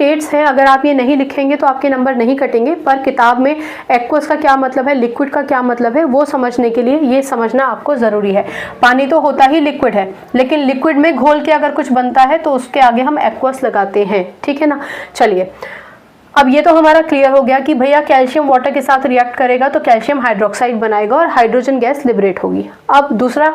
States हैं, अगर आप ये नहीं लिखेंगे तो आपके नंबर नहीं कटेंगे, पर किताब में एक्वस का क्या मतलब है, लिक्विड का क्या मतलब है, वो समझने के लिए ये समझना आपको ज़रूरी है। पानी तो होता ही लिक्विड है, लेकिन लिक्विड में घोल के अगर कुछ बनता है तो उसके आगे हम एक्वस लगाते हैं, ठीक है ना। चलिए, अब ये तो हमारा क्लियर हो गया कि भैया कैल्शियम वाटर के साथ रिएक्ट करेगा तो कैल्शियम हाइड्रोक्साइड बनाएगा और हाइड्रोजन गैस लिबरेट होगी। अब दूसरा,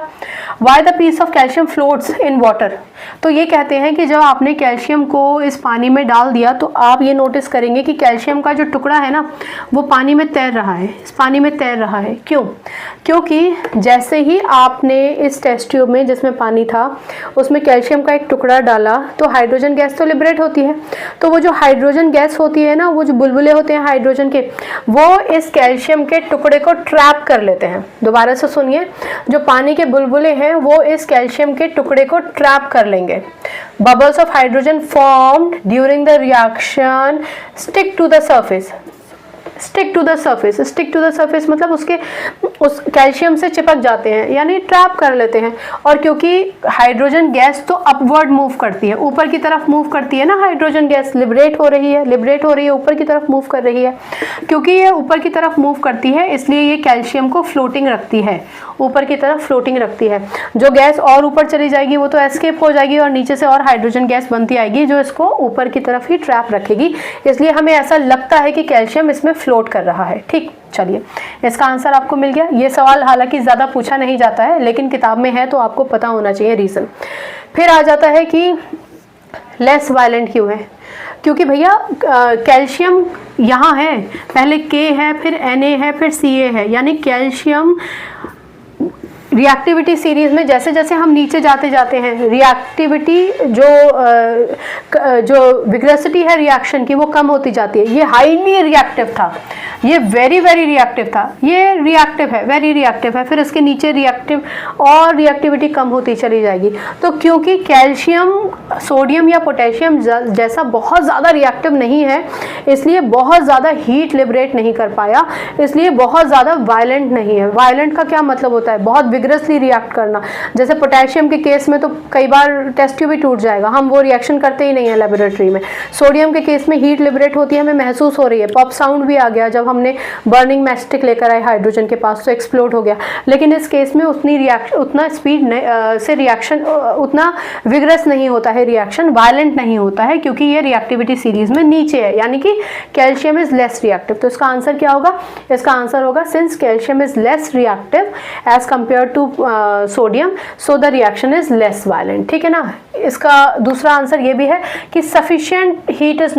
why the piece of calcium floats in water. तो ये कहते हैं कि जब आपने कैल्शियम को इस पानी में डाल दिया तो आप ये नोटिस करेंगे कि कैल्शियम का जो टुकड़ा है ना वो पानी में तैर रहा है, इस पानी में तैर रहा है। क्यों? क्योंकि जैसे ही आपने इस टेस्ट ट्यूब में जिसमें पानी था उसमें कैल्शियम का एक टुकड़ा डाला तो हाइड्रोजन गैस तो लिबरेट होती है। तो वो जो हाइड्रोजन गैस होती है ना, वो जो बुलबुले होते हैं हाइड्रोजन के, वो इस कैल्शियम के टुकड़े को ट्रैप कर लेते हैं। दोबारा से सुनिए, जो पानी के बुलबुले हैं वो इस कैल्शियम के टुकड़े को ट्रैप कर लेंगे। Bubbles of hydrogen formed during the reaction stick to the surface. Stick to the surface, stick to the surface मतलब उस कैल्शियम से चिपक जाते हैं, यानी ट्रैप कर लेते हैं। और क्योंकि हाइड्रोजन गैस तो अपवर्ड मूव करती है, ऊपर की तरफ मूव करती है ना, हाइड्रोजन गैस लिबरेट हो रही है, ऊपर की तरफ मूव कर रही है। क्योंकि ये ऊपर की तरफ मूव करती है इसलिए ये कैल्शियम को फ्लोटिंग रखती है, ऊपर की तरफ फ्लोटिंग रखती है। जो गैस और ऊपर चली जाएगी वो तो एस्केप हो जाएगी और नीचे से और हाइड्रोजन गैस बनती आएगी जो इसको ऊपर की तरफ ही ट्रैप रखेगी, इसलिए हमें ऐसा लगता है कि कैल्शियम इसमें फ्लोट कर रहा है। ठीक, चलिए, इसका आंसर आपको मिल गया। ये सवाल हालांकि ज़्यादा पूछा नहीं जाता है लेकिन किताब में है तो आपको पता होना चाहिए रीज़न। फिर आ जाता है कि लेस वायलेंट क्यों है। क्योंकि भैया कैल्शियम यहाँ है, पहले के है, फिर Na है, फिर Ca है, यानी कैल्शियम रिएक्टिविटी सीरीज में जैसे जैसे हम नीचे जाते जाते हैं रिएक्टिविटी जो विग्रेसिटी है रिएक्शन की वो कम होती जाती है। ये हाईली रिएक्टिव था, ये वेरी वेरी रिएक्टिव था, ये रिएक्टिव है, वेरी रिएक्टिव है, फिर इसके नीचे रिएक्टिव और रिएक्टिविटी कम होती चली जाएगी। तो क्योंकि कैल्शियम सोडियम या पोटेशियम जैसा बहुत ज़्यादा रिएक्टिव नहीं है इसलिए बहुत ज़्यादा हीट लिबरेट नहीं कर पाया, इसलिए बहुत ज़्यादा वायलेंट नहीं है। वायलेंट का क्या मतलब होता है? बहुत विग्रसली रिएक्ट करना। जैसे पोटेशियम के केस में तो कई बार टेस्ट ट्यूब भी टूट जाएगा, हम वो रिएक्शन करते ही नहीं है लेबोरेटरी में। सोडियम के केस में हीट लिबरेट होती है, हमें महसूस हो रही है, पॉप साउंड भी आ गया जब हमने बर्निंग मैस्टिक लेकर आए हाइड्रोजन के पास तो एक्सप्लोड हो गया। लेकिन इस केस में उतना स्पीड से रिएक्शन उतना विग्रस नहीं होता है, रिएक्शन वायलेंट नहीं होता है क्योंकि ये रिएक्टिविटी सीरीज में नीचे है, यानी कि कैल्शियम इज लेस रिएक्टिव। तो इसका आंसर क्या होगा? इसका आंसर होगा since calcium is less reactive as compare to sodium so the reaction is less violent. ठीक है ना। इसका दूसरा आंसर ये भी है कि सफिशिएंट हीट इज